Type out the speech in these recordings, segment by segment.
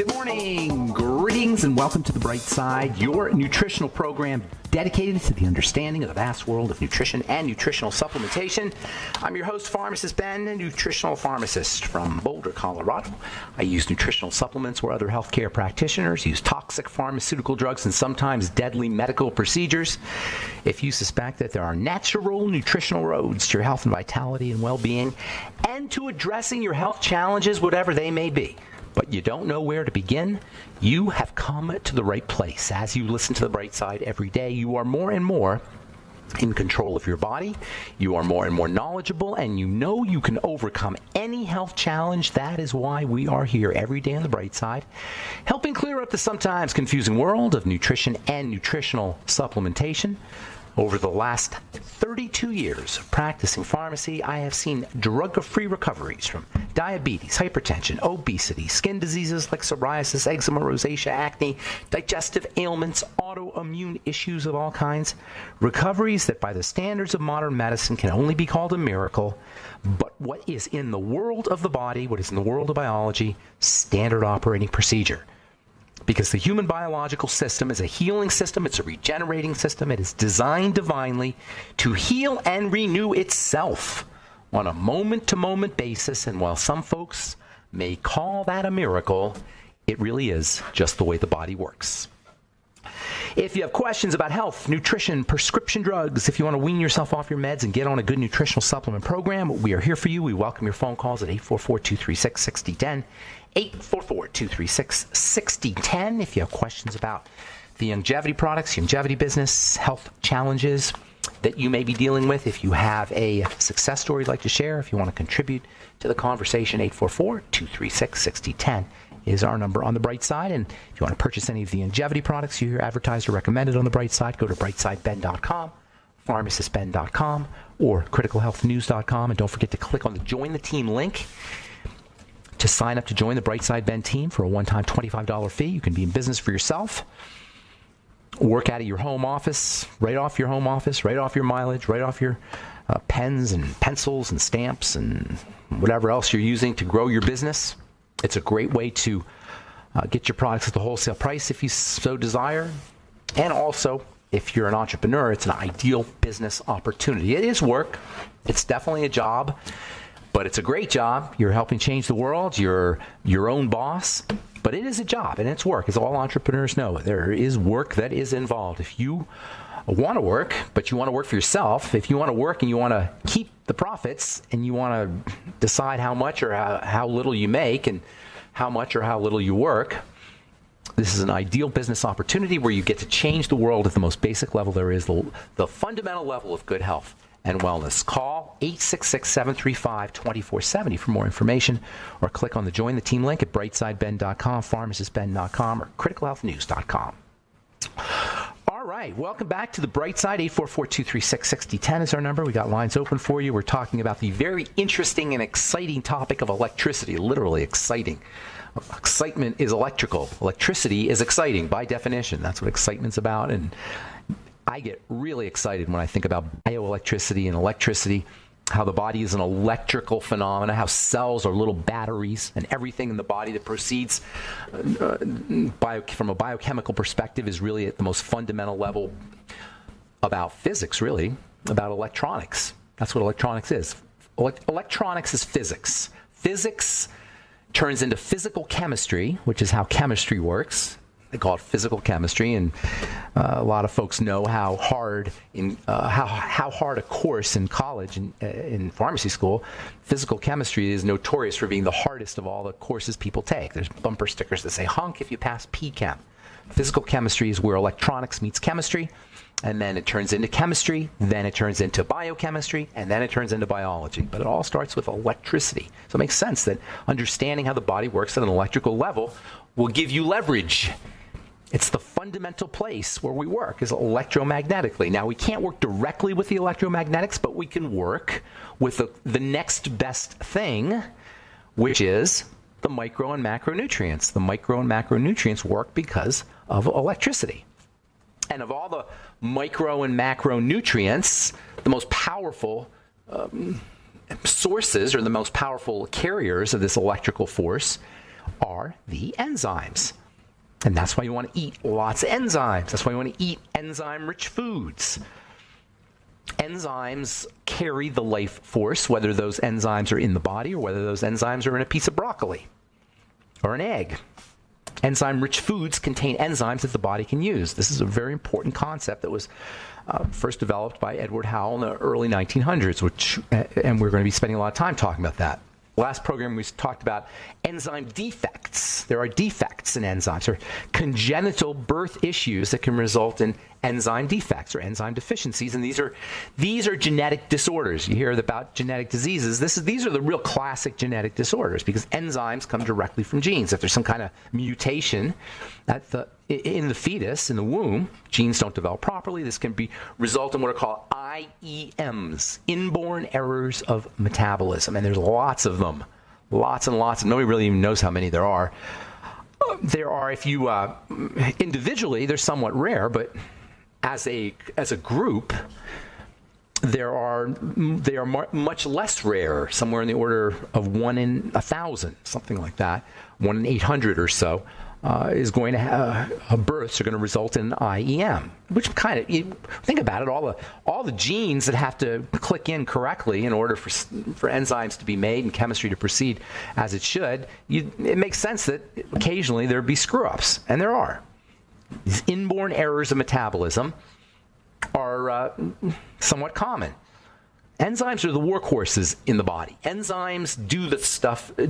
Good morning, greetings, and welcome to The Bright Side, your nutritional program dedicated to the understanding of the vast world of nutrition and nutritional supplementation. I'm your host, Pharmacist Ben, a nutritional pharmacist from Boulder, Colorado. I use nutritional supplements where other healthcare practitioners use toxic pharmaceutical drugs and sometimes deadly medical procedures. If you suspect that there are natural nutritional roads to your health and vitality and well-being and to addressing your health challenges, whatever they may be, but you don't know where to begin, you have come to the right place. As you listen to The Bright Side every day, you are more and more in control of your body, you are more and more knowledgeable, and you know you can overcome any health challenge. That is why we are here every day on The Bright Side, helping clear up the sometimes confusing world of nutrition and nutritional supplementation. Over the last 32 years of practicing pharmacy, I have seen drug-free recoveries from diabetes, hypertension, obesity, skin diseases like psoriasis, eczema, rosacea, acne, digestive ailments, autoimmune issues of all kinds. Recoveries that by the standards of modern medicine can only be called a miracle, but what is in the world of the body, what is in the world of biology, standard operating procedure. Because the human biological system is a healing system, it's a regenerating system, it is designed divinely to heal and renew itself on a moment-to-moment basis, and while some folks may call that a miracle, it really is just the way the body works. If you have questions about health, nutrition, prescription drugs, if you want to wean yourself off your meds and get on a good nutritional supplement program, we are here for you. We welcome your phone calls at 844-236-6010. 844-236-6010. If you have questions about the longevity products, longevity business, health challenges that you may be dealing with, if you have a success story you'd like to share, if you want to contribute to the conversation, 844-236-6010 is our number on The Bright Side. And if you want to purchase any of the longevity products you hear advertised or recommended on The Bright Side, go to brightsideben.com, pharmacistben.com, or criticalhealthnews.com. And don't forget to click on the Join the Team link to sign up to join the Bright Side Ben team for a one-time $25 fee. You can be in business for yourself, work out of your home office, right off your home office, right off your mileage, right off your pens and pencils and stamps and whatever else you're using to grow your business. It's a great way to get your products at the wholesale price if you so desire. And also, if you're an entrepreneur, it's an ideal business opportunity. It is work. It's definitely a job. But it's a great job. You're helping change the world. You're your own boss. But it is a job, and it's work. As all entrepreneurs know, there is work that is involved. If you want to work, but you want to work for yourself, if you want to work and you want to keep the profits, and you want to decide how much or how little you make and how much or how little you work, this is an ideal business opportunity where you get to change the world at the most basic level there is, the fundamental level of good health and wellness. Call 866-735-2470 for more information, or click on the Join the Team link at brightsideben.com, pharmacistben.com, or criticalhealthnews.com. All right, welcome back to The Bright Side. 844-236-6010 is our number. We got lines open for you. We're talking about the very interesting and exciting topic of electricity, literally exciting. Excitement is electrical. Electricity is exciting by definition. That's what excitement's about, and I get really excited when I think about bioelectricity and electricity, how the body is an electrical phenomena, how cells are little batteries, and everything in the body that proceeds from a biochemical perspective is really at the most fundamental level about physics, really, about electronics. That's what electronics is. Electronics is physics. Physics turns into physical chemistry, which is how chemistry works. They call it physical chemistry, and a lot of folks know how hard a course in college in pharmacy school, physical chemistry is notorious for being the hardest of all the courses people take. There's bumper stickers that say "honk if you pass P-Chem." Physical chemistry is where electronics meets chemistry, and then it turns into chemistry, then it turns into biochemistry, and then it turns into biology. But it all starts with electricity. So it makes sense that understanding how the body works at an electrical level will give you leverage. It's the fundamental place where we work, is electromagnetically. Now, we can't work directly with the electromagnetics, but we can work with the next best thing, which is the micro and macronutrients. The micro and macronutrients work because of electricity. And of all the micro and macronutrients, the most powerful sources or the most powerful carriers of this electrical force are the enzymes. And that's why you want to eat lots of enzymes. That's why you want to eat enzyme-rich foods. Enzymes carry the life force, whether those enzymes are in the body or whether those enzymes are in a piece of broccoli or an egg. Enzyme-rich foods contain enzymes that the body can use. This is a very important concept that was first developed by Edward Howell in the early 1900s, and we're going to be spending a lot of time talking about that. Last program, we talked about enzyme defects. There are defects in enzymes, or congenital birth issues that can result in enzyme defects or enzyme deficiencies, and these are genetic disorders. You hear about genetic diseases. These are the real classic genetic disorders because enzymes come directly from genes. If there's some kind of mutation in the fetus, in the womb, genes don't develop properly. This can result in what are called IEMs, inborn errors of metabolism, and there's lots of them, lots and lots. Nobody really even knows how many there are. There are, if you individually, they're somewhat rare, but as a group, they are much less rare, somewhere in the order of 1 in 1,000, something like that. 1 in 800 or so is going to have births are going to result in IEM, which kind of, you think about it, all the genes that have to click in correctly in order for enzymes to be made and chemistry to proceed as it should. It makes sense that occasionally there'd be screw-ups, and there are. These inborn errors of metabolism are somewhat common. Enzymes are the workhorses in the body. Enzymes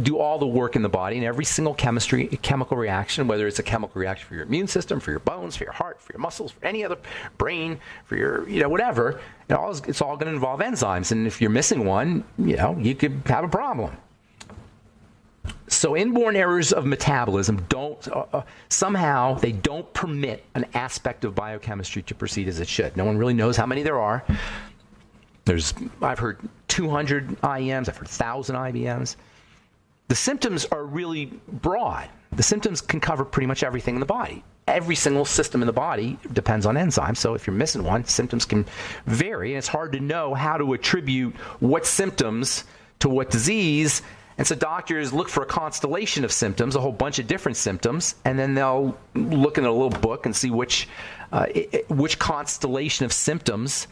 do all the work in the body, and every single chemical reaction, whether it's a chemical reaction for your immune system, for your bones, for your heart, for your muscles, for any other brain, for your, whatever, it's all going to involve enzymes. And if you're missing one, you could have a problem. So inborn errors of metabolism somehow they don't permit an aspect of biochemistry to proceed as it should. No one really knows how many there are. I've heard 200 IEMs, I've heard 1,000 IBMs. The symptoms are really broad. The symptoms can cover pretty much everything in the body. Every single system in the body depends on enzymes. So if you're missing one, symptoms can vary, and it's hard to know how to attribute what symptoms to what disease. And so doctors look for a constellation of symptoms, a whole bunch of different symptoms, and then they'll look in a little book and see which constellation of symptoms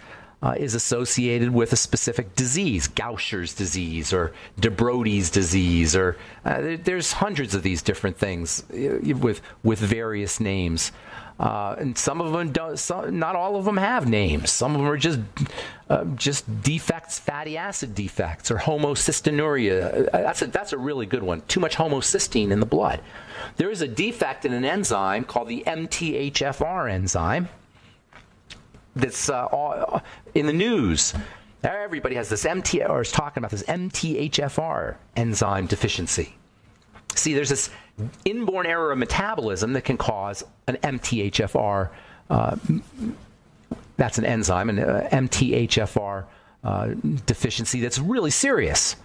is associated with a specific disease, Gaucher's disease or de Brody's disease, or there's hundreds of these different things with various names. And some of them don't. Not all of them have names. Some of them are just defects, fatty acid defects, or homocystinuria. That's a really good one. Too much homocysteine in the blood. There is a defect in an enzyme called the MTHFR enzyme that's in the news. Everybody has this or is talking about this MTHFR enzyme deficiency. See, there's this inborn error of metabolism that can cause an MTHFR, that's an enzyme, an MTHFR deficiency that's really serious.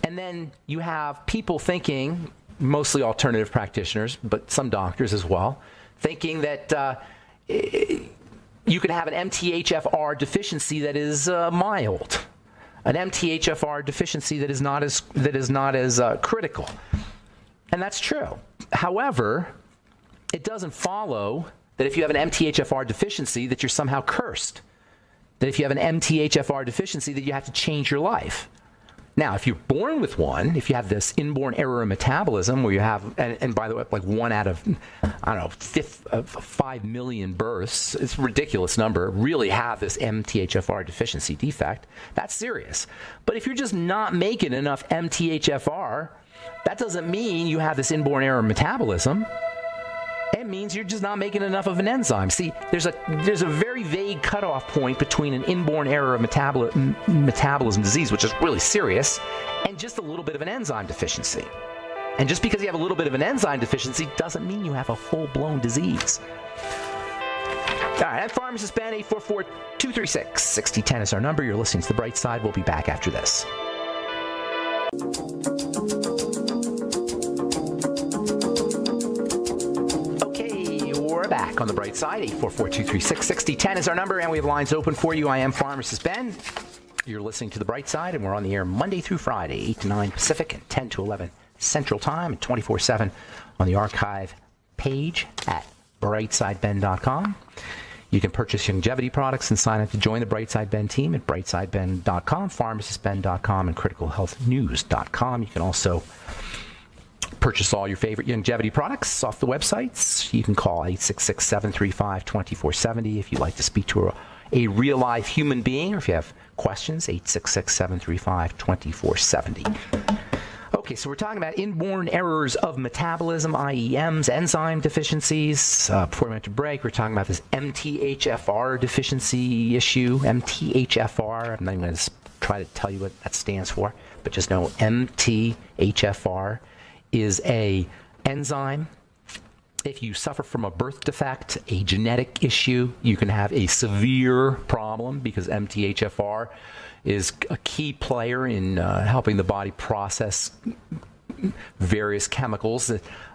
And then you have people thinking, mostly alternative practitioners, but some doctors as well, thinking that you could have an MTHFR deficiency that is mild, an MTHFR deficiency that is not as critical. And that's true. However, it doesn't follow that if you have an MTHFR deficiency that you're somehow cursed. That if you have an MTHFR deficiency that you have to change your life. Now, if you're born with one, if you have this inborn error of metabolism where you have, and by the way, like 1 out of, 5 million births, it's a ridiculous number, really have this MTHFR deficiency defect, that's serious. But if you're just not making enough MTHFR, that doesn't mean you have this inborn error of metabolism. It means you're just not making enough of an enzyme. See, there's a very vague cutoff point between an inborn error of metabolism disease, which is really serious, and just a little bit of an enzyme deficiency. And just because you have a little bit of an enzyme deficiency doesn't mean you have a full-blown disease. All right, I'm Pharmacist Ben. 844-236-6010 is our number. You're listening to The Bright Side. We'll be back after this. Back on The Bright Side. 844-236-6010 is our number, and we have lines open for you. I am Pharmacist Ben. You're listening to The Bright Side, and we're on the air Monday through Friday, 8 to 9 Pacific and 10 to 11 Central Time and 24/7 on the archive page at brightsideben.com. You can purchase longevity products and sign up to join the Brightside Ben team at brightsideben.com, pharmacistben.com, and criticalhealthnews.com. You can also purchase all your favorite longevity products off the websites. You can call 866-735-2470 if you'd like to speak to a real-life human being, or if you have questions, 866-735-2470. Okay, so we're talking about inborn errors of metabolism, IEMs, enzyme deficiencies. Before we went to break, we're talking about this MTHFR deficiency issue. MTHFR, I'm not even going to try to tell you what that stands for, but just know MTHFR is a enzyme. If you suffer from a birth defect, a genetic issue, you can have a severe problem because MTHFR is a key player in helping the body process various chemicals.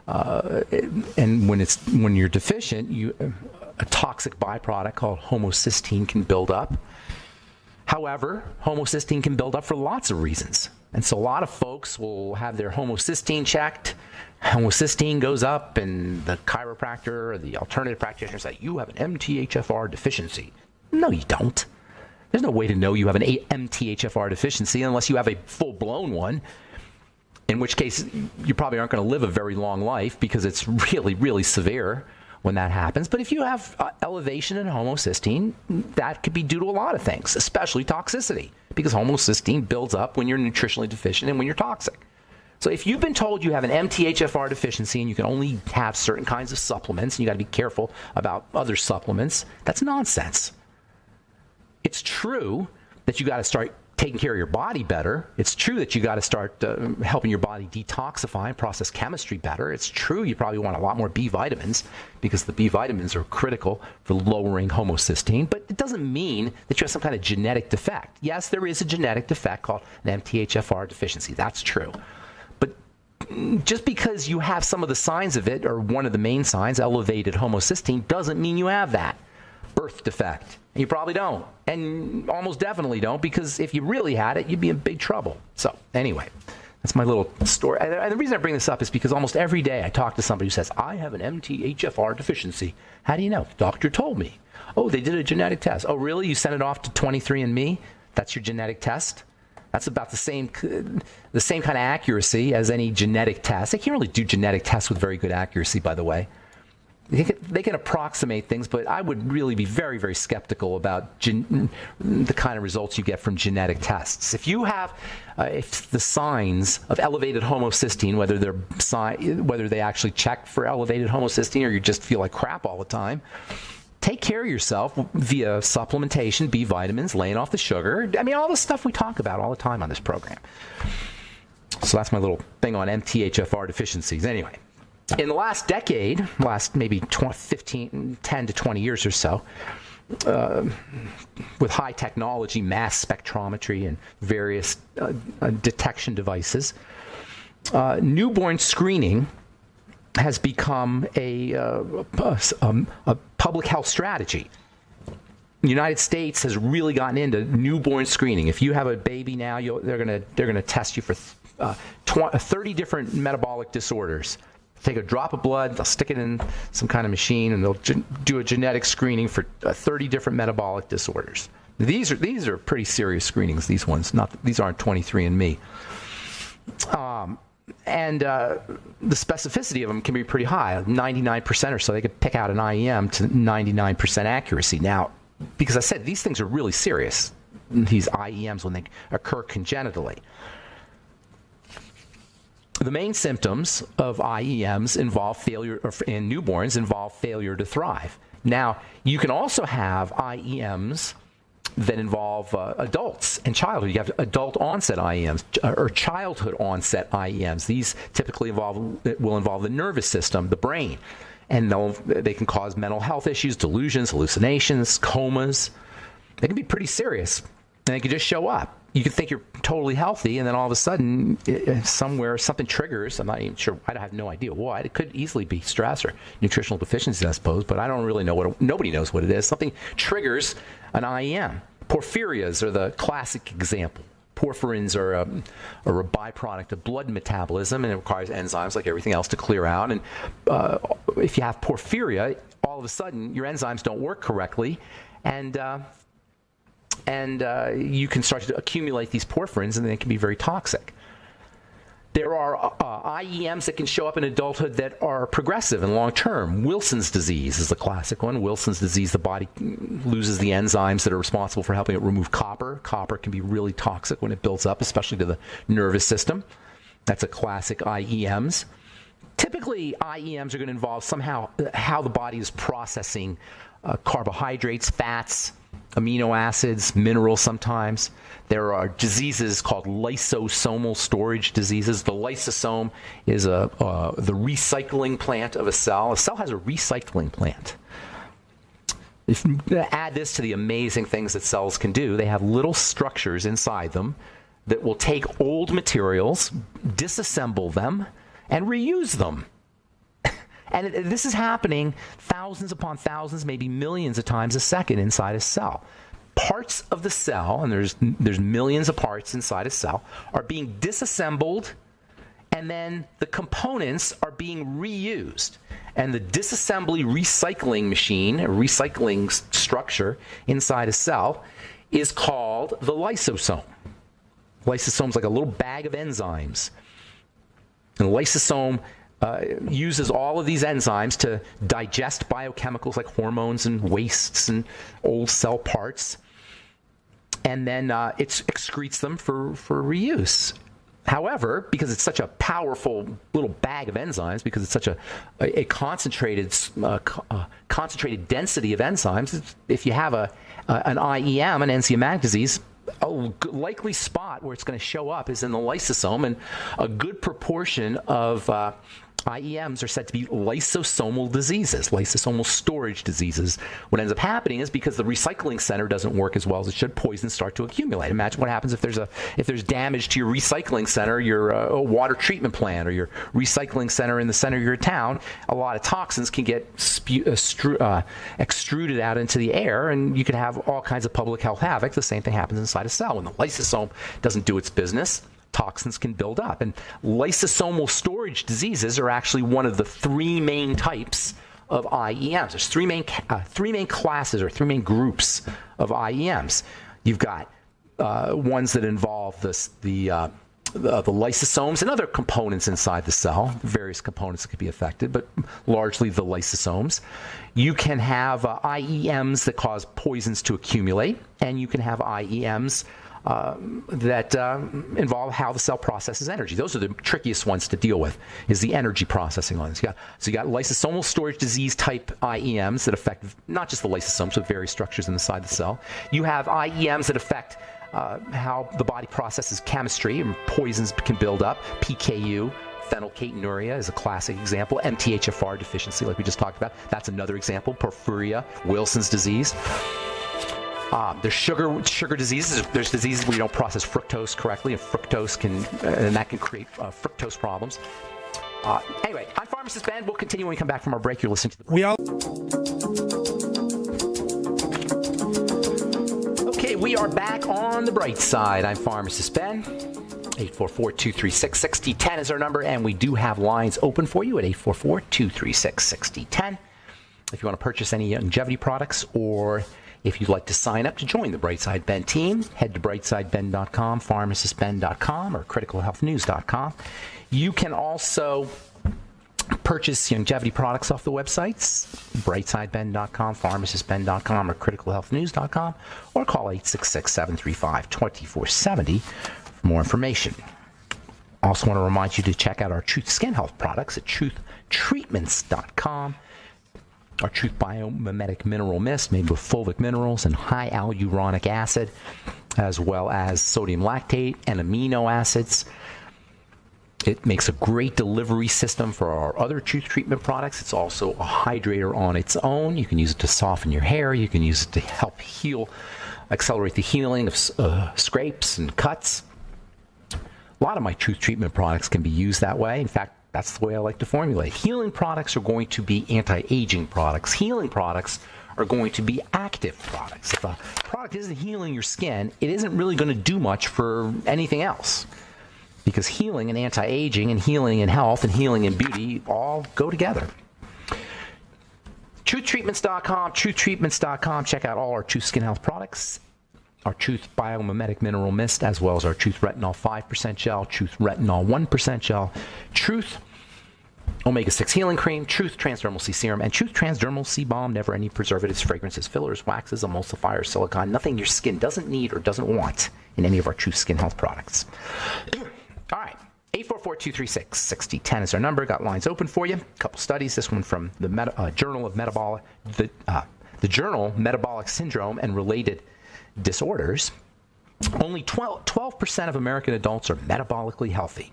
And when you're deficient, a toxic byproduct called homocysteine can build up. However, homocysteine can build up for lots of reasons. And so a lot of folks will have their homocysteine checked. Homocysteine goes up, and the chiropractor or the alternative practitioner says, you have an MTHFR deficiency. No, you don't. There's no way to know you have an MTHFR deficiency unless you have a full-blown one, in which case you probably aren't going to live a very long life because it's really, really severe when that happens. But if you have elevation in homocysteine, that could be due to a lot of things, especially toxicity, because homocysteine builds up when you're nutritionally deficient and when you're toxic. So if you've been told you have an MTHFR deficiency and you can only have certain kinds of supplements and you got to be careful about other supplements, that's nonsense. It's true that you got to start taking care of your body better. It's true that you got to start helping your body detoxify and process chemistry better. It's true you probably want a lot more B vitamins because the B vitamins are critical for lowering homocysteine, but it doesn't mean that you have some kind of genetic defect. Yes, there is a genetic defect called an MTHFR deficiency. That's true. But just because you have some of the signs of it, or one of the main signs, elevated homocysteine, doesn't mean you have that birth defect. You probably don't, and almost definitely don't, because if you really had it, you'd be in big trouble. So anyway, that's my little story. And the reason I bring this up is because almost every day I talk to somebody who says, I have an MTHFR deficiency. How do you know? The doctor told me. Oh, they did a genetic test. Oh, really? You sent it off to 23andMe? That's your genetic test? That's about the same kind of accuracy as any genetic test. They can't really do genetic tests with very good accuracy, by the way. They can approximate things, but I would really be very, very skeptical about the kind of results you get from genetic tests. If you have if the signs of elevated homocysteine, whether they actually check for elevated homocysteine or you just feel like crap all the time, take care of yourself via supplementation, B vitamins, laying off the sugar. I mean, all the stuff we talk about all the time on this program. So that's my little thing on MTHFR deficiencies. Anyway. In the last decade, maybe 10 to 20 years or so, with high technology, mass spectrometry, and various detection devices, newborn screening has become a public health strategy. The United States has really gotten into newborn screening. If you have a baby now, they're gonna test you for 30 different metabolic disorders. Take a drop of blood, they'll stick it in some kind of machine, and they'll do a genetic screening for 30 different metabolic disorders. These are pretty serious screenings. These aren't 23andMe. And the specificity of them can be pretty high, 99% or so. They could pick out an IEM to 99% accuracy. Now, because I said these things are really serious, these IEMs, when they occur congenitally. The main symptoms of IEMs in newborns involve failure to thrive. Now, you can also have IEMs that involve adults and childhood. You have adult onset IEMs or childhood onset IEMs. These typically will involve the nervous system, the brain, and they can cause mental health issues, delusions, hallucinations, comas. They can be pretty serious, and they can just show up. You can think you're totally healthy, and then all of a sudden, somewhere, something triggers. I'm not even sure. I have no idea what. It could easily be stress or nutritional deficiency, I suppose, but I don't really know nobody knows what it is. Something triggers an IEM. Porphyrias are the classic example. Porphyrins are a byproduct of blood metabolism, and it requires enzymes like everything else to clear out. And if you have porphyria, all of a sudden your enzymes don't work correctly, and you can start to accumulate these porphyrins, and they can be very toxic. There are IEMs that can show up in adulthood that are progressive and long-term. Wilson's disease is the classic one. Wilson's disease, the body loses the enzymes that are responsible for helping it remove copper. Copper can be really toxic when it builds up, especially to the nervous system. That's a classic IEMs. Typically, IEMs are going to involve somehow how the body is processing carbohydrates, fats, amino acids, minerals sometimes. There are diseases called lysosomal storage diseases. The lysosome is the recycling plant of a cell. A cell has a recycling plant. If you add this to the amazing things that cells can do, they have little structures inside them that will take old materials, disassemble them, and reuse them. And this is happening thousands upon thousands, maybe millions of times a second inside a cell. Parts of the cell, and there's millions of parts inside a cell, are being disassembled, and then the components are being reused. And the disassembly recycling machine, a recycling structure inside a cell, is called the lysosome. Lysosome is like a little bag of enzymes. And the lysosome uses all of these enzymes to digest biochemicals like hormones and wastes and old cell parts, and then it excretes them for reuse. However, because it's such a powerful little bag of enzymes, because it's such a concentrated density of enzymes, if you have an IEM, an enzymatic disease, a likely spot where it's going to show up is in the lysosome, and a good proportion of IEMs are said to be lysosomal diseases, lysosomal storage diseases. What ends up happening is because the recycling center doesn't work as well as it should, poisons start to accumulate. Imagine what happens if there's damage to your recycling center, your water treatment plant, or your recycling center in the center of your town. A lot of toxins can get extruded out into the air, and you can have all kinds of public health havoc. The same thing happens inside a cell. When the lysosome doesn't do its business, toxins can build up. And lysosomal storage diseases are actually one of the three main types of IEMs. There's three main classes or three main groups of IEMs. You've got ones that involve the lysosomes and other components inside the cell, various components that could be affected, but largely the lysosomes. You can have IEMs that cause poisons to accumulate, and you can have IEMs that involve how the cell processes energy. Those are the trickiest ones to deal with, is the energy processing ones. So you got lysosomal storage disease type IEMs that affect not just the lysosomes, but various structures inside the cell. You have IEMs that affect how the body processes chemistry, and poisons can build up. PKU, phenylketonuria is a classic example. MTHFR deficiency, like we just talked about, that's another example. Porphyria, Wilson's disease. There's sugar diseases. There's diseases where you don't process fructose correctly, and that can create fructose problems. Anyway, I'm Pharmacist Ben. We'll continue when we come back from our break. You're listening to Okay, we are back on the bright side. I'm Pharmacist Ben. 844-236-6010 is our number, and we do have lines open for you at 844-236-6010. If you want to purchase any longevity products, or if you'd like to sign up to join the Brightside Ben team, head to brightsideben.com, pharmacistben.com, or criticalhealthnews.com. You can also purchase longevity products off the websites, brightsideben.com, pharmacistben.com, or criticalhealthnews.com, or call 866-735-2470 for more information. Also want to remind you to check out our Truth Skin Health products at truthtreatments.com. Our Truth Biomimetic Mineral Mist, made with fulvic minerals and high hyaluronic acid, as well as sodium lactate and amino acids. It makes a great delivery system for our other Truth treatment products. It's also a hydrator on its own. You can use it to soften your hair. You can use it to help accelerate the healing of scrapes and cuts. A lot of my Truth treatment products can be used that way. In fact, that's the way I like to formulate. Healing products are going to be anti-aging products. Healing products are going to be active products. If a product isn't healing your skin, it isn't really going to do much for anything else. Because healing and anti-aging and healing and health and healing and beauty all go together. TruthTreatments.com, TruthTreatments.com. Check out all our Truth Skin Health products. Our Truth Biomimetic Mineral Mist, as well as our Truth Retinol 5% Gel, Truth Retinol 1% Gel, Truth Omega-6 Healing Cream, Truth Transdermal C Serum, and Truth Transdermal C Balm. Never any preservatives, fragrances, fillers, waxes, emulsifiers, silicone. Nothing your skin doesn't need or doesn't want in any of our Truth Skin Health products. All right. 844-236-6010 is our number. Got lines open for you. A couple studies. This one from the Journal of Metabolic, the Journal Metabolic Syndrome and Related Disorders. Only 12% of American adults are metabolically healthy.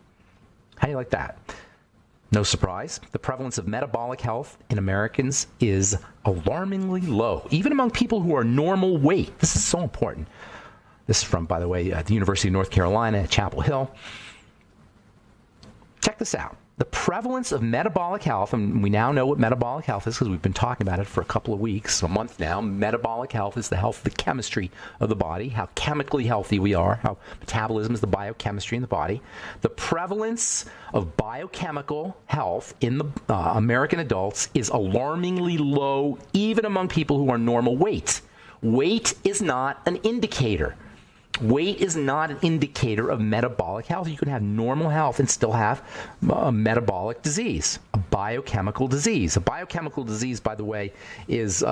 How do you like that? No surprise. The prevalence of metabolic health in Americans is alarmingly low, even among people who are normal weight. This is so important. This is from, by the way, the University of North Carolina at Chapel Hill. Check this out. The prevalence of metabolic health, and we now know what metabolic health is because we've been talking about it for a couple of weeks, a month now. Metabolic health is the health, the chemistry of the body, how chemically healthy we are, how metabolism is the biochemistry in the body. The prevalence of biochemical health in the American adults is alarmingly low, even among people who are normal weight. Weight is not an indicator. Weight is not an indicator of metabolic health. You can have normal health and still have a metabolic disease, a biochemical disease. A biochemical disease, by the way, is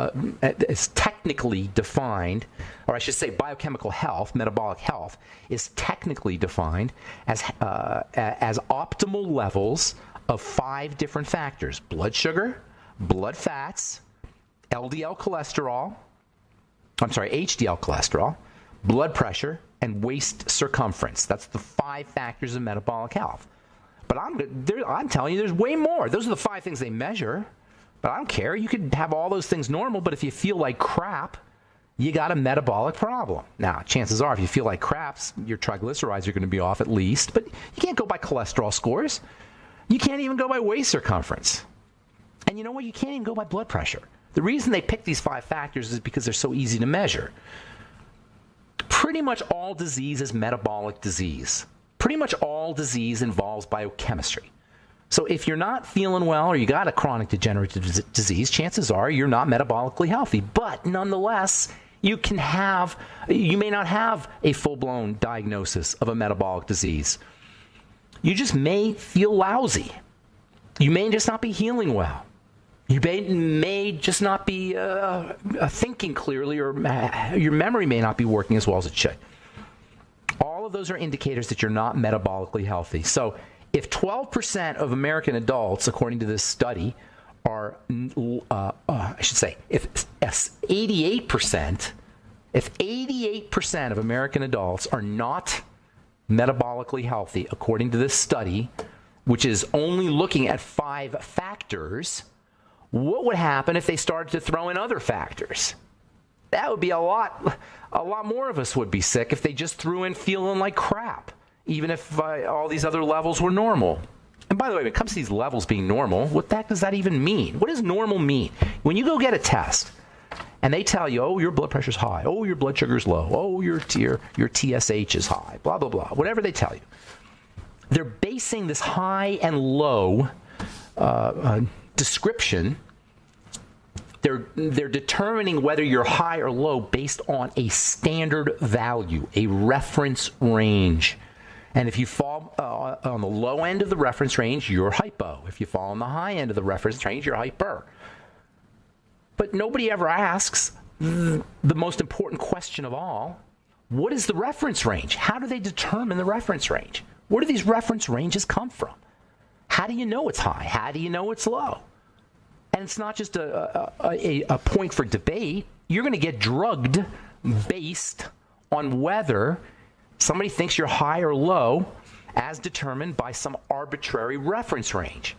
technically defined, or I should say biochemical health, metabolic health, is technically defined as optimal levels of 5 different factors: blood sugar, blood fats, HDL cholesterol, blood pressure, and waist circumference. That's the 5 factors of metabolic health. But I'm telling you, there's way more. Those are the 5 things they measure. But I don't care. You could have all those things normal, but if you feel like crap, you got a metabolic problem. Now, chances are, if you feel like crap, your triglycerides are going to be off at least. But you can't go by cholesterol scores. You can't even go by waist circumference. And you know what? You can't even go by blood pressure. The reason they pick these 5 factors is because they're so easy to measure. Pretty much all disease is metabolic disease. Pretty much all disease involves biochemistry. So if you're not feeling well or you got a chronic degenerative disease, chances are you're not metabolically healthy. But nonetheless, you may not have a full-blown diagnosis of a metabolic disease. You just may feel lousy. You may just not be healing well. You may just not be thinking clearly, or your memory may not be working as well as it should. All of those are indicators that you're not metabolically healthy. So if 12% of American adults, according to this study, are, if 88% of American adults are not metabolically healthy, according to this study, which is only looking at 5 factors, what would happen if they started to throw in other factors? That would be a lot more of us would be sick if they just threw in feeling like crap, even if all these other levels were normal. And by the way, when it comes to these levels being normal, what the heck does that even mean? What does normal mean? When you go get a test and they tell you, oh, your blood pressure's high, oh, your blood sugar's low, oh, your TSH is high, blah, blah, blah, whatever they tell you, they're basing this high and low description. They're determining whether you're high or low based on a standard value, a reference range. And if you fall on the low end of the reference range, you're hypo. If you fall on the high end of the reference range, you're hyper. But nobody ever asks the most important question of all: what is the reference range? How do they determine the reference range? Where do these reference ranges come from? How do you know it's high? How do you know it's low? And it's not just a point for debate. You're going to get drugged based on whether somebody thinks you're high or low as determined by some arbitrary reference range.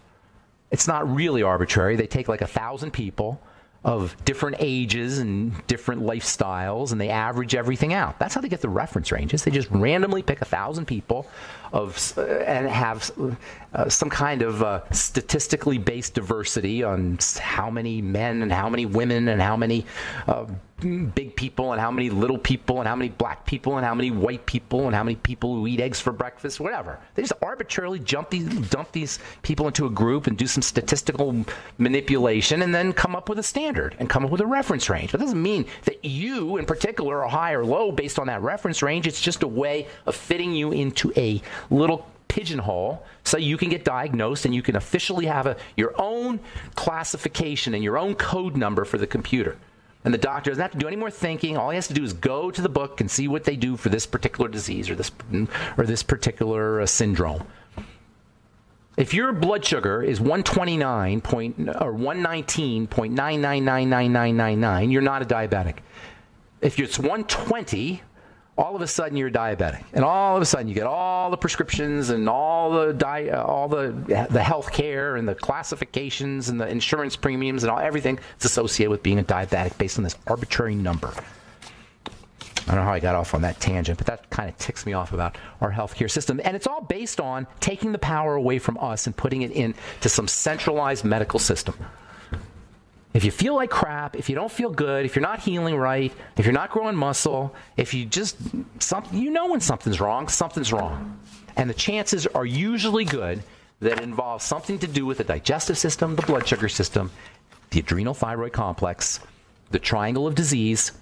It's not really arbitrary. They take like 1,000 people, of different ages and different lifestyles, and they average everything out. That's how they get the reference ranges. They just randomly pick 1,000 people and have some kind of statistically based diversity on how many men and how many women and how many big people and how many little people and how many black people and how many white people and how many people who eat eggs for breakfast, whatever. They just arbitrarily dump these people into a group and do some statistical manipulation and then come up with a standard and come up with a reference range. But it doesn't mean that you in particular are high or low based on that reference range. It's just a way of fitting you into a little pigeonhole so you can get diagnosed and you can officially have your own classification and your own code number for the computer. And the doctor doesn't have to do any more thinking. All he has to do is go to the book and see what they do for this particular disease or this particular syndrome. If your blood sugar is 129 or 119.9999999, you're not a diabetic. If it's 120, all of a sudden you're diabetic, and all of a sudden you get all the prescriptions and all the health care and the classifications and the insurance premiums and everything that's associated with being a diabetic based on this arbitrary number. I don't know how I got off on that tangent, but that kind of ticks me off about our healthcare system. And it's all based on taking the power away from us and putting it into some centralized medical system. If you feel like crap, if you don't feel good, if you're not healing right, if you're not growing muscle, if you just, when something's wrong, something's wrong. And the chances are usually good that it involves something to do with the digestive system, the blood sugar system, the adrenal thyroid complex, the triangle of disease.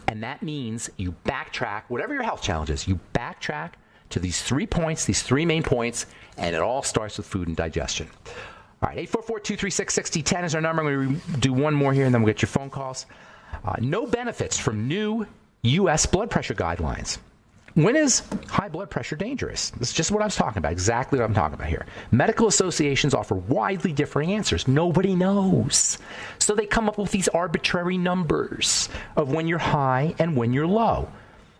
And that means you backtrack, whatever your health challenge is, you backtrack to these 3 points, these 3 main points, and it all starts with food and digestion. All right, 844-236-6010 is our number. I'm going to do one more here, and then we'll get your phone calls. No benefits from new U.S. blood pressure guidelines. When is high blood pressure dangerous? This is just what I was talking about, exactly what I'm talking about here. Medical associations offer widely differing answers. Nobody knows. So they come up with these arbitrary numbers of when you're high and when you're low.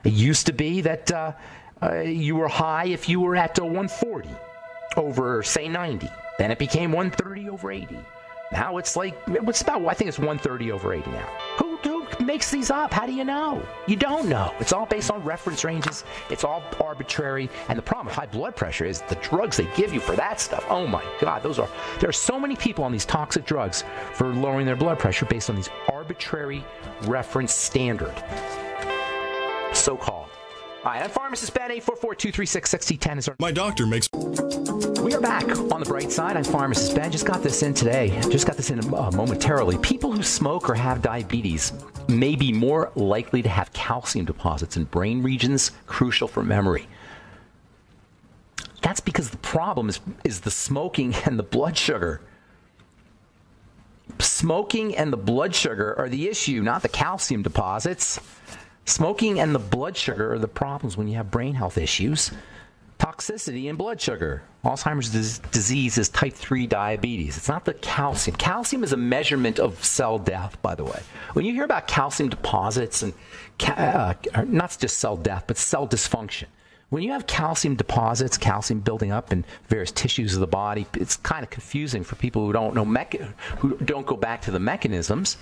It used to be that you were high if you were at 140 over, say, 90. Then it became 130 over 80. Now it's like, I think it's 130 over 80 now. Who makes these up? How do you know? You don't know. It's all based on reference ranges. It's all arbitrary. And the problem with high blood pressure is the drugs they give you for that stuff. Oh my God, there are so many people on these toxic drugs for lowering their blood pressure based on these arbitrary reference standard. So-called. All right, I'm Pharmacist Ben. 844-236-6010 is our... My doctor makes... We are back on the bright side. I'm Pharmacist Ben. Just got this in today. Momentarily. People who smoke or have diabetes may be more likely to have calcium deposits in brain regions crucial for memory. That's because the problem is the smoking and the blood sugar. Smoking and the blood sugar are the issue, not the calcium deposits. Smoking and the blood sugar are the problems when you have brain health issues. Toxicity and blood sugar. Alzheimer's disease is type 3 diabetes. It's not the calcium. Calcium is a measurement of cell death, by the way. When you hear about calcium deposits and not just cell death, but cell dysfunction. When you have calcium deposits, calcium building up in various tissues of the body, it's kind of confusing for people who don't know, who don't go back to the mechanisms,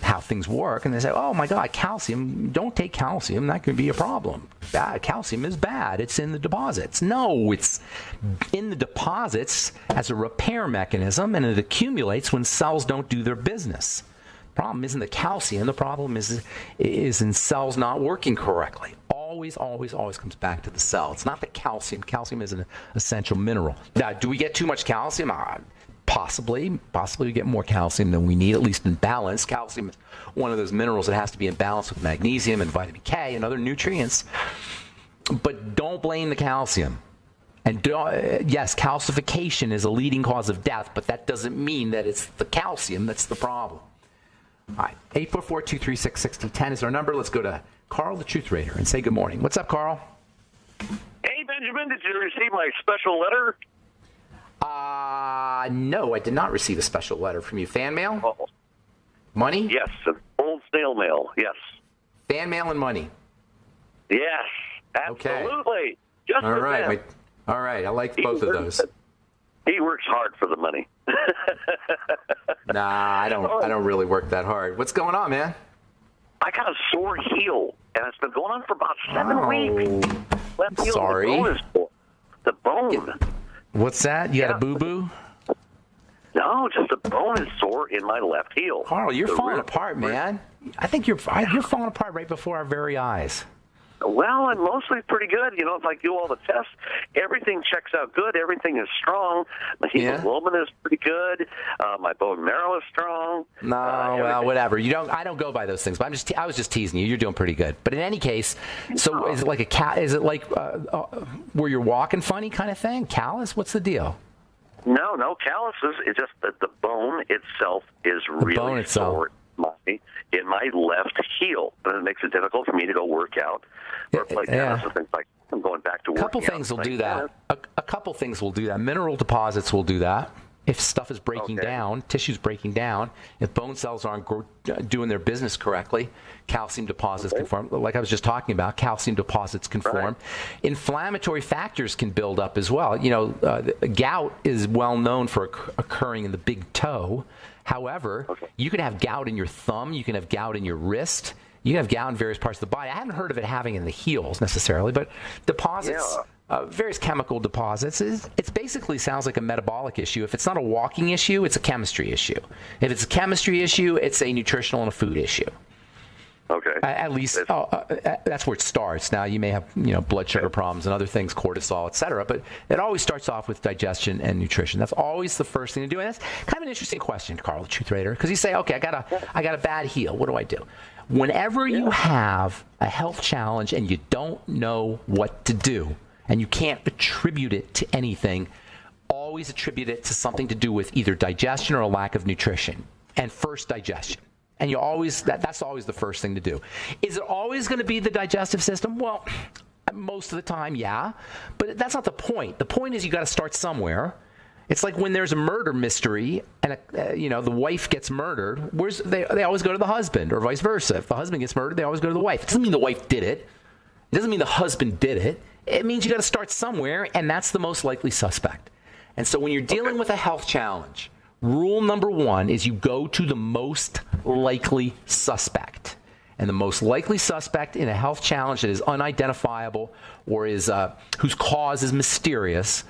how things work, and they say, oh my God, calcium, don't take calcium, that could be a problem. Calcium is bad, it's in the deposits. No, it's in the deposits as a repair mechanism, and it accumulates when cells don't do their business. The problem isn't the calcium, the problem is in cells not working correctly. Always comes back to the cell. It's not the calcium. Calcium is an essential mineral. Now, do we get too much calcium? Possibly we get more calcium than we need, at least in balance. Calcium is one of those minerals that has to be in balance with magnesium and vitamin K and other nutrients. But don't blame the calcium. And yes, calcification is a leading cause of death, but that doesn't mean that it's the calcium that's the problem. All right, 844-236-6010 is our number. Let's go to Carl, the Truth Raider, and say good morning. What's up, Carl? Hey, Benjamin, did you receive my special letter? No, I did not receive a special letter from you. Fan mail? Oh. Money? Yes, old snail mail, yes. Fan mail and money? Yes, absolutely. Just all right, all right, I like both of those. He works hard for the money. Nah, I don't really work that hard. What's going on, man? I got a sore heel, and it's been going on for about 7 weeks. Left heel, sorry. The bone is sore. The bone. What's that? You got a boo-boo? No, just the bone is sore in my left heel. Carl, you're falling apart, man. I think you're falling apart right before our very eyes. Well, I'm mostly pretty good. You know, if I do all the tests, everything checks out good. Everything is strong. My hemoglobin is pretty good. My bone marrow is strong. No, well, whatever. I don't go by those things. But I was just teasing you. You're doing pretty good. But in any case, so is it like Is it like where you're walking funny kind of thing? Callus? What's the deal? No calluses. It's just that the bone itself is really sore in my left heel, and it makes it difficult for me to go work out or play tennis and things like that. I'm going back to working out. A couple things will do that. A couple things will do that. Mineral deposits will do that. If stuff is breaking down, tissue's breaking down, if bone cells aren't doing their business correctly, calcium deposits can form. Like I was just talking about, calcium deposits can form. Inflammatory factors can build up as well. You know, gout is well known for occurring in the big toe. However, you can have gout in your thumb, you can have gout in your wrist, you can have gout in various parts of the body. I haven't heard of it having in the heels necessarily, but deposits. Various chemical deposits. It basically sounds like a metabolic issue. If it's not a walking issue, it's a chemistry issue. If it's a chemistry issue, it's a nutritional and a food issue. Okay. At least that's where it starts. Now you may have blood sugar problems and other things, cortisol, etc. But it always starts off with digestion and nutrition. That's always the first thing to do. And that's kind of an interesting question, Carl, the Truth Raider, because you say, okay, I got a bad heel. What do I do? Whenever you have a health challenge and you don't know what to do, and you can't attribute it to anything, always attribute it to something to do with either digestion or a lack of nutrition. And first, digestion. And you always that's always the first thing to do. Is it always going to be the digestive system? Well, most of the time, yeah. But that's not the point. The point is you got to start somewhere. It's like when there's a murder mystery and the wife gets murdered, they always go to the husband, or vice versa. If the husband gets murdered, they always go to the wife. It doesn't mean the wife did it. It doesn't mean the husband did it. It means you got to start somewhere, and that's the most likely suspect. And so when you're dealing with a health challenge, rule number one is you go to the most likely suspect. And the most likely suspect in a health challenge that is unidentifiable or is whose cause is mysterious,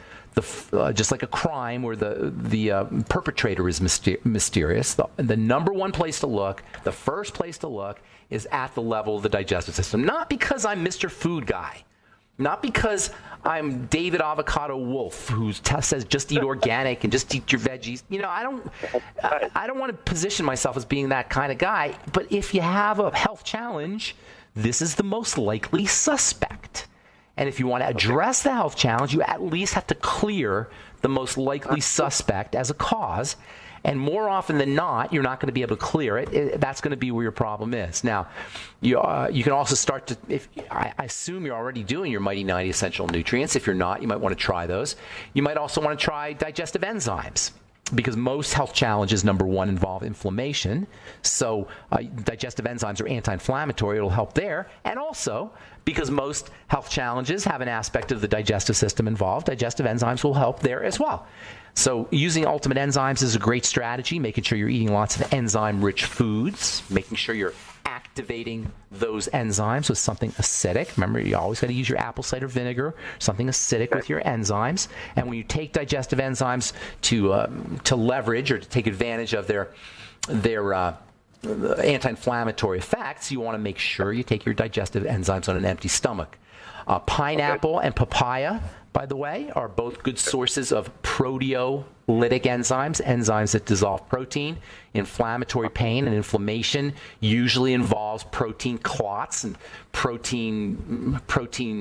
just like a crime where the perpetrator is mysterious, the number one place to look, the first place to look, is at the level of the digestive system. Not because I'm Mr. Food Guy. Not because I'm David Avocado Wolf, who says just eat organic and just eat your veggies. I don't want to position myself as being that kind of guy. But if you have a health challenge, this is the most likely suspect. And if you want to address the health challenge, you at least have to clear the most likely suspect as a cause. And more often than not, you're not going to be able to clear it. That's going to be where your problem is. Now, you can also start to, I assume you're already doing your Mighty 90 Essential Nutrients. If you're not, you might want to try those. You might also want to try digestive enzymes, because most health challenges, number one, involve inflammation. So digestive enzymes are anti-inflammatory. It'll help there. And also, because most health challenges have an aspect of the digestive system involved, digestive enzymes will help there as well. So using Ultimate Enzymes is a great strategy, making sure you're eating lots of enzyme-rich foods, making sure you're activating those enzymes with something acidic. Remember, you always got to use your apple cider vinegar, something acidic with your enzymes. And when you take digestive enzymes to leverage or to take advantage of their anti-inflammatory effects, you want to make sure you take your digestive enzymes on an empty stomach. Pineapple and papaya, by the way, are both good sources of proteolytic enzymes that dissolve protein. Inflammatory pain and inflammation usually involves protein clots and protein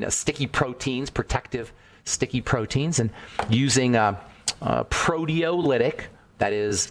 sticky proteins, protective sticky proteins, and using proteolytic, that is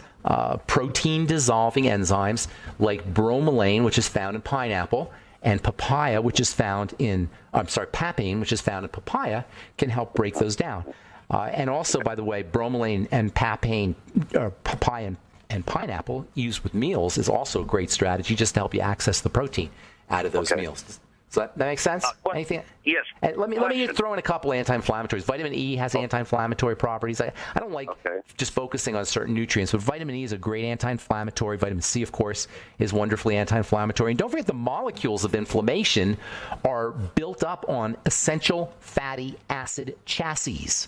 protein dissolving enzymes like bromelain, which is found in pineapple, and papaya, which is found in, papain, which is found in papaya, can help break those down. And also, by the way, bromelain and papain, or papaya and pineapple used with meals is also a great strategy just to help you access the protein out of those meals. So that makes sense? Anything? Yes. Let me throw in a couple anti-inflammatories. Vitamin E has anti-inflammatory properties. I don't like just focusing on certain nutrients, but vitamin E is a great anti-inflammatory. Vitamin C, of course, is wonderfully anti-inflammatory. And don't forget the molecules of inflammation are built up on essential fatty acid chassis.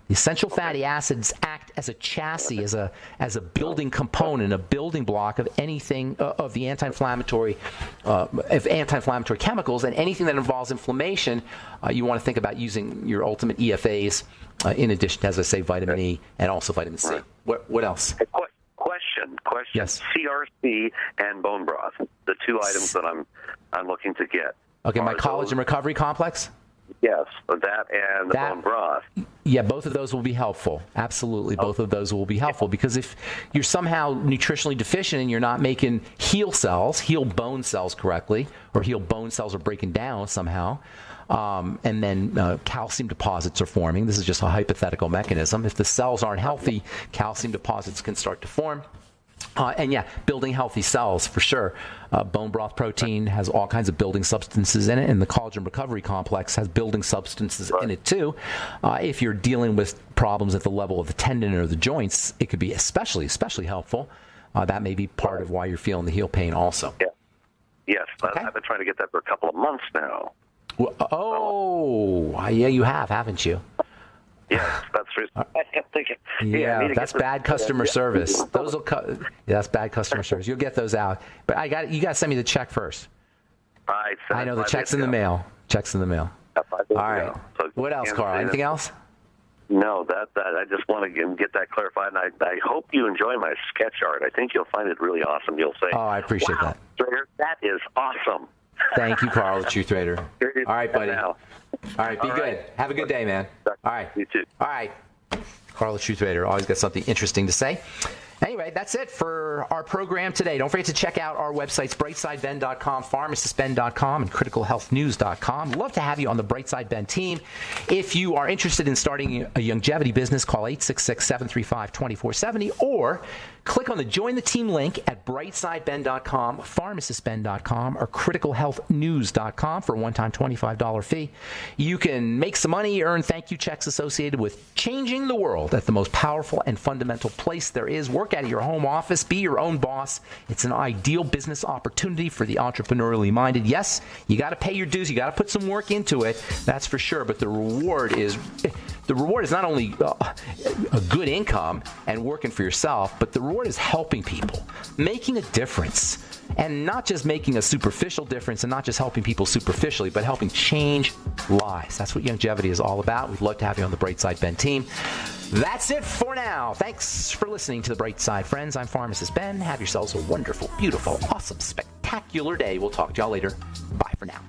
The essential fatty acids act as a chassis, as a building component, a building block of anything of the anti-inflammatory chemicals, and anything that involves inflammation. You want to think about using your ultimate EFAs in addition to, as I say, vitamin E and also vitamin C. What else? Question. Yes. CRC and bone broth, the two items that I'm looking to get. Okay, my collagen recovery complex. Yes, that and the bone broth. Yeah, both of those will be helpful. Absolutely, both of those will be helpful, because if you're somehow nutritionally deficient and you're not making heal bone cells correctly, or heal bone cells are breaking down somehow, and then calcium deposits are forming. This is just a hypothetical mechanism. If the cells aren't healthy, calcium deposits can start to form. And building healthy cells for sure. Bone broth protein has all kinds of building substances in it, and the collagen recovery complex has building substances in it too. If you're dealing with problems at the level of the tendon or the joints, it could be especially helpful. That may be part of why you're feeling the heel pain also. Yeah. Yes, I've been trying to get that for a couple of months now. Well, yeah, you have, haven't you? Yes, that's true. I'm thinking. Yeah, that's bad customer service. That's bad customer service. You'll get those out, but you got to send me the check first. I know the check's in the mail. Check's in the mail. All right. So what else, Carl? Anything else? No, that I just want to get that clarified, and I hope you enjoy my sketch art. I think you'll find it really awesome. You'll say, "Oh, I appreciate that. That is awesome." Thank you, Carl, the Truth Raider. All right, buddy. All right, be good. Have a good day, man. All right. You too. All right. Carl, the Truth Raider, always got something interesting to say. Anyway, that's it for our program today. Don't forget to check out our websites, brightsideben.com, pharmacistben.com, and criticalhealthnews.com. Love to have you on the Brightside Ben team. If you are interested in starting a longevity business, call 866-735-2470 or click on the Join the Team link at brightsideben.com, pharmacistben.com, or criticalhealthnews.com for a one-time $25 fee. You can make some money, earn thank you checks associated with changing the world at the most powerful and fundamental place there is. Work out of your home office. Be your own boss. It's an ideal business opportunity for the entrepreneurially minded. Yes, you got to pay your dues. You got to put some work into it. That's for sure. But the reward is not only a good income and working for yourself, but the reward is helping people, making a difference. And not just making a superficial difference and not just helping people superficially, but helping change lives. That's what longevity is all about. We'd love to have you on the Brightside Ben team. That's it for now. Thanks for listening to the Brightside, friends. I'm Pharmacist Ben. Have yourselves a wonderful, beautiful, awesome, spectacular day. We'll talk to y'all later. Bye for now.